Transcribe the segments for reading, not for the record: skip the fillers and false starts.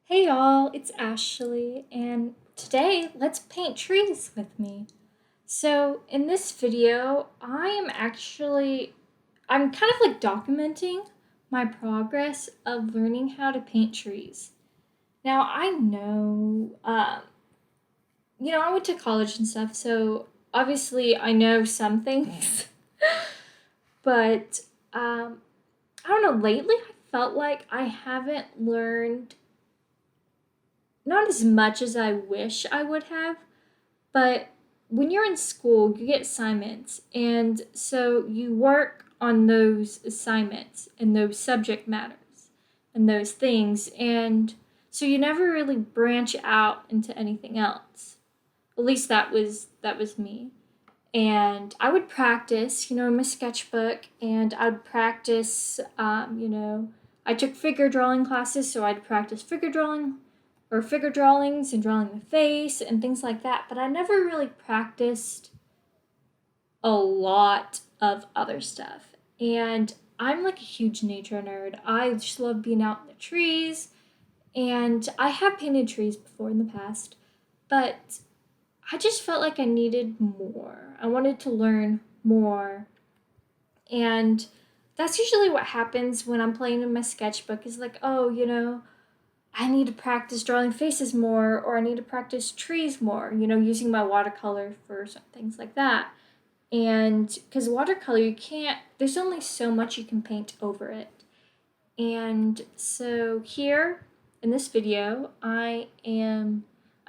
Hey y'all, it's Ashley, and today let's paint trees with me. So, in this video, I'm kind of like documenting my progress of learning how to paint trees. Now, I know, I went to college and stuff, so obviously I know some things, but I don't know, lately I felt like I haven't learned not as much as I wish I would have, but when you're in school, you get assignments, and so you work on those assignments and those subject matters and those things, and so you never really branch out into anything else. At least that was me. And I would practice, in my sketchbook, and I'd practice, I took figure drawing classes, so I'd practice figure drawing or figure drawings and drawing the face and things like that. But I never really practiced a lot of other stuff. And I'm like a huge nature nerd. I just love being out in the trees. And I have painted trees before in the past, but I just felt like I needed more. I wanted to learn more. And that's usually what happens when I'm playing in my sketchbook is like, oh, I need to practice drawing faces more, or I need to practice trees more, using my watercolor for some things like that. And because watercolor, there's only so much you can paint over it. And so here in this video, I'm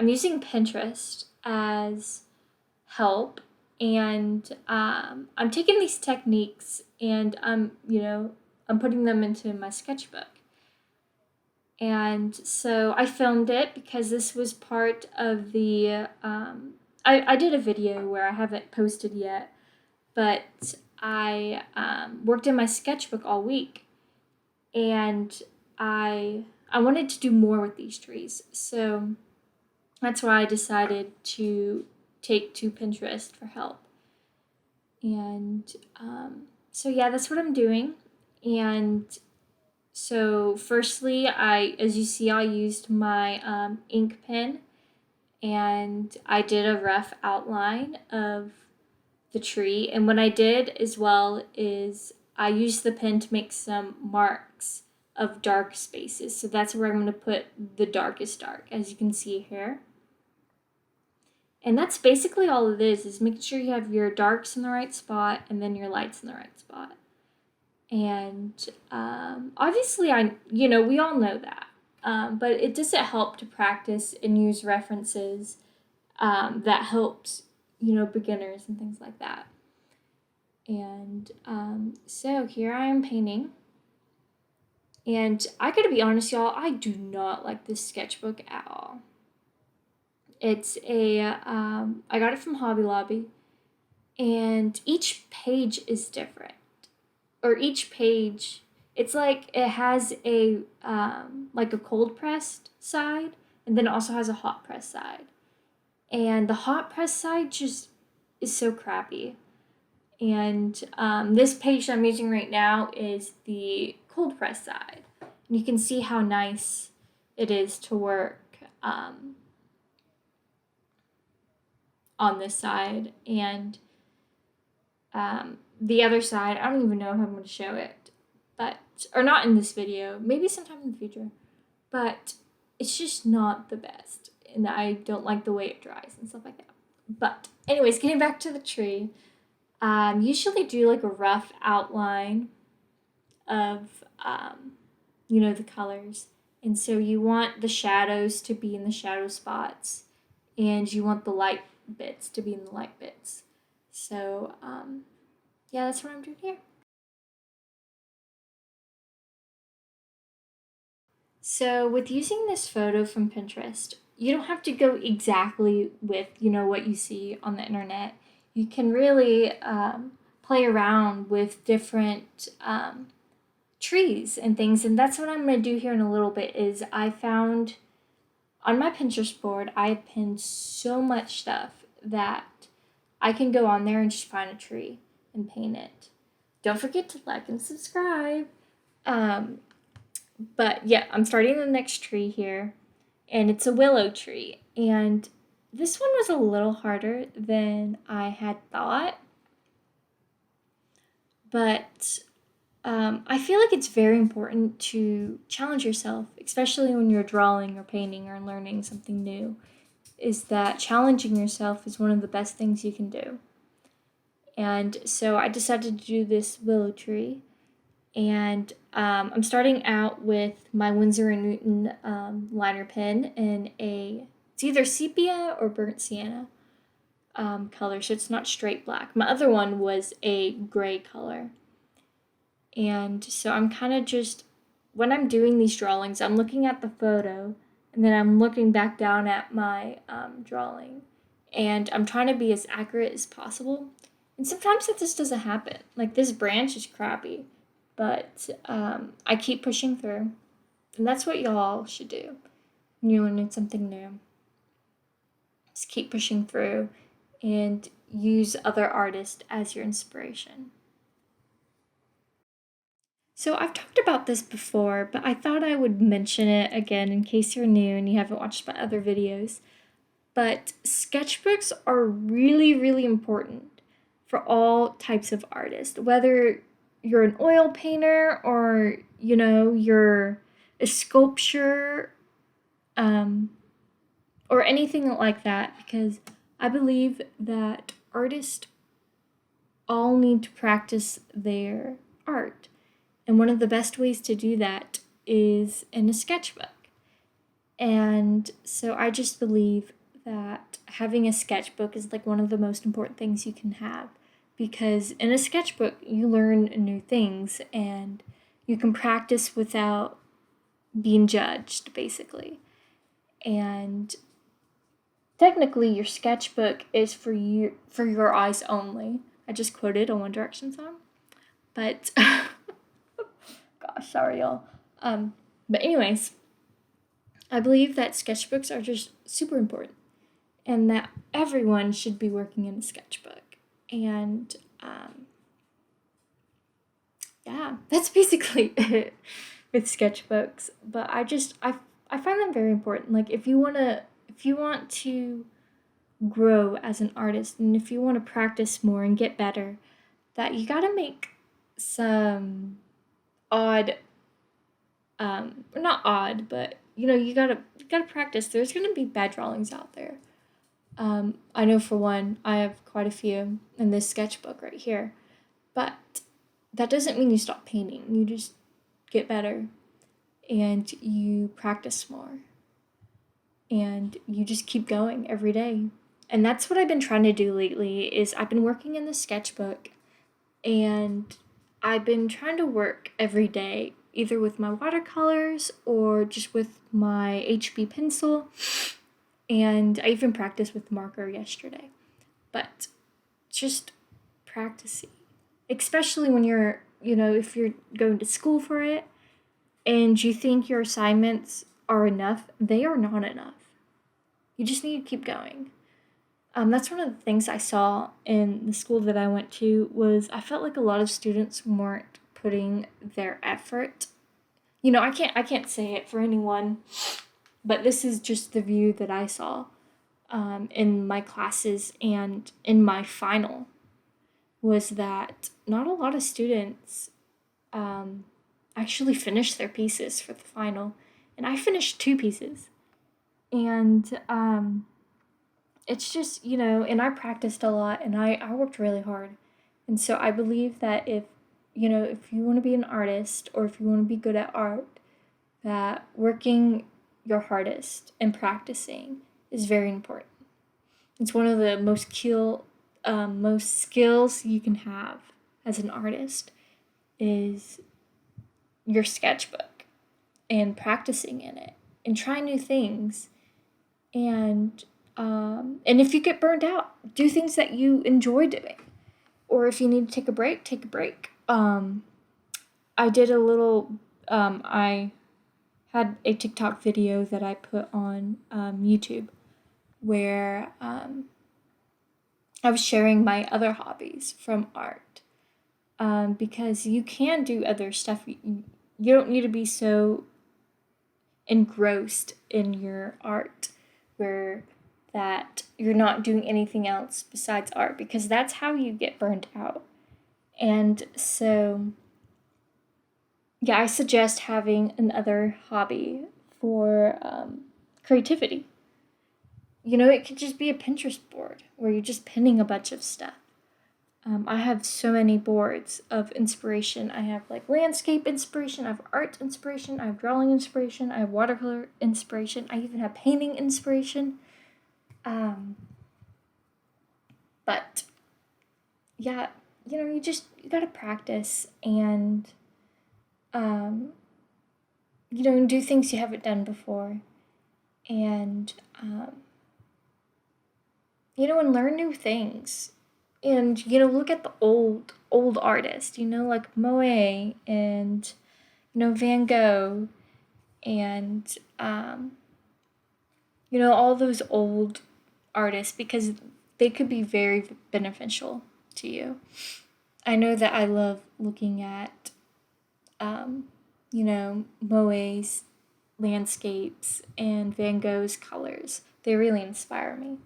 using Pinterest as help, and I'm taking these techniques and I'm putting them into my sketchbook. And so I filmed it because this was part of I did a video where I haven't posted yet, but I worked in my sketchbook all week, and I wanted to do more with these trees. So that's why I decided to take to Pinterest for help. And so yeah, that's what I'm doing. And so firstly, as you see, I used my ink pen, and I did a rough outline of the tree. And what I did as well is I used the pen to make some marks of dark spaces. So that's where I'm going to put the darkest dark, as you can see here. And that's basically all it is making sure you have your darks in the right spot and then your lights in the right spot. And obviously, we all know that. But it doesn't help to practice and use references that helps, beginners and things like that. And so here I am painting. And I gotta be honest, y'all, I do not like this sketchbook at all. It's I got it from Hobby Lobby, and each page is different. Or each page, it's like it has like a cold pressed side, and then it also has a hot press side. And the hot press side just is so crappy. And this page I'm using right now is the cold press side. And you can see how nice it is to work on this side. And the other side, I don't even know if I'm going to show it, or not in this video, maybe sometime in the future, but it's just not the best, and I don't like the way it dries and stuff like that. But anyways, getting back to the tree, usually do like a rough outline of, the colors, and so you want the shadows to be in the shadow spots, and you want the light bits to be in the light bits. So, yeah, that's what I'm doing here. So, with using this photo from Pinterest, you don't have to go exactly with, what you see on the internet. You can really play around with different trees and things. And that's what I'm going to do here in a little bit is I found on my Pinterest board, I have pinned so much stuff that I can go on there and just find a tree and paint it. Don't forget to like and subscribe. But yeah, I'm starting the next tree here. and it's a willow tree. And this one was a little harder than I had thought, but I feel like it's very important to challenge yourself, especially when you're drawing or painting or learning something new, is that challenging yourself is one of the best things you can do. And so I decided to do this willow tree. And I'm starting out with my Winsor & Newton liner pen in it's either sepia or burnt sienna color, so it's not straight black. My other one was a gray color. And so I'm kind of just, when I'm doing these drawings, I'm looking at the photo and then I'm looking back down at my drawing. And I'm trying to be as accurate as possible. And sometimes that just doesn't happen. Like this branch is crappy, but I keep pushing through. And that's what y'all should do when you're learning something new. Just keep pushing through and use other artists as your inspiration. So I've talked about this before, but I thought I would mention it again in case you're new and you haven't watched my other videos. But sketchbooks are really, really important for all types of artists, whether you're an oil painter or, you're a sculpture, or anything like that, because I believe that artists all need to practice their art. And one of the best ways to do that is in a sketchbook. And so I just believe that having a sketchbook is like one of the most important things you can have, because in a sketchbook you learn new things and you can practice without being judged, basically. And technically your sketchbook is for your eyes only. I just quoted a One Direction song. But gosh, sorry y'all. But anyways, I believe that sketchbooks are just super important and that everyone should be working in a sketchbook. And yeah, that's basically it with sketchbooks. But I find them very important. Like if you want to grow as an artist and if you want to practice more and get better, that you got to make some odd not odd, but you gotta practice. There's gonna be bad drawings out there. I know for one, I have quite a few in this sketchbook right here, but that doesn't mean you stop painting. You just get better and you practice more and you just keep going every day. And that's what I've been trying to do lately is I've been working in the sketchbook and I've been trying to work every day, either with my watercolors or just with my HB pencil. And I even practiced with marker yesterday. But just practicing, especially when if you're going to school for it and you think your assignments are enough, they are not enough. You just need to keep going. That's one of the things I saw in the school that I went to was I felt like a lot of students weren't putting their effort. I can't say it for anyone, but this is just the view that I saw in my classes and in my final was that not a lot of students actually finished their pieces for the final, and I finished 2 pieces, and it's just, and I practiced a lot and I worked really hard. And so I believe that if you want to be an artist or if you want to be good at art, that working your hardest and practicing is very important. It's one of the most skills you can have as an artist is your sketchbook and practicing in it and trying new things. And if you get burned out, do things that you enjoy doing. Or if you need to take a break, take a break. I did a little, I had a TikTok video that I put on YouTube where I was sharing my other hobbies from art. Because you can do other stuff. You don't need to be so engrossed in your art, where that you're not doing anything else besides art, because that's how you get burned out. And so, yeah, I suggest having another hobby for creativity. It could just be a Pinterest board where you're just pinning a bunch of stuff. I have so many boards of inspiration. I have like landscape inspiration, I have art inspiration, I have drawing inspiration, I have watercolor inspiration, I even have painting inspiration. But yeah, you gotta practice and do things you haven't done before, and and learn new things. And look at the old artists, like Monet and Van Gogh, and all those old artists, because they could be very beneficial to you. I know that I love looking at Moet's landscapes and Van Gogh's colors. They really inspire me.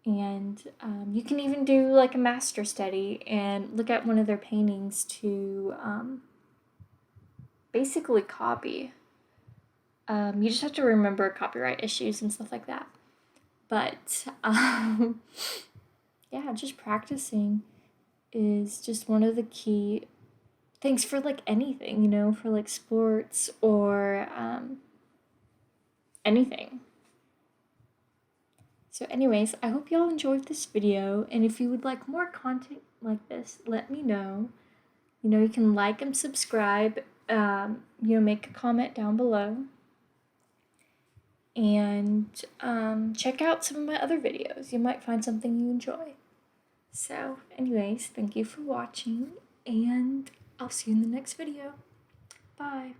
And you can even do like a master study and look at one of their paintings to basically copy. You just have to remember copyright issues and stuff like that. But yeah, just practicing is just one of the key things for like anything, for like sports or anything. So anyways, I hope y'all enjoyed this video, and if you would like more content like this, let me know. You can like and subscribe, make a comment down below. And check out some of my other videos. You might find something you enjoy. So anyways, thank you for watching, and I'll see you in the next video. Bye.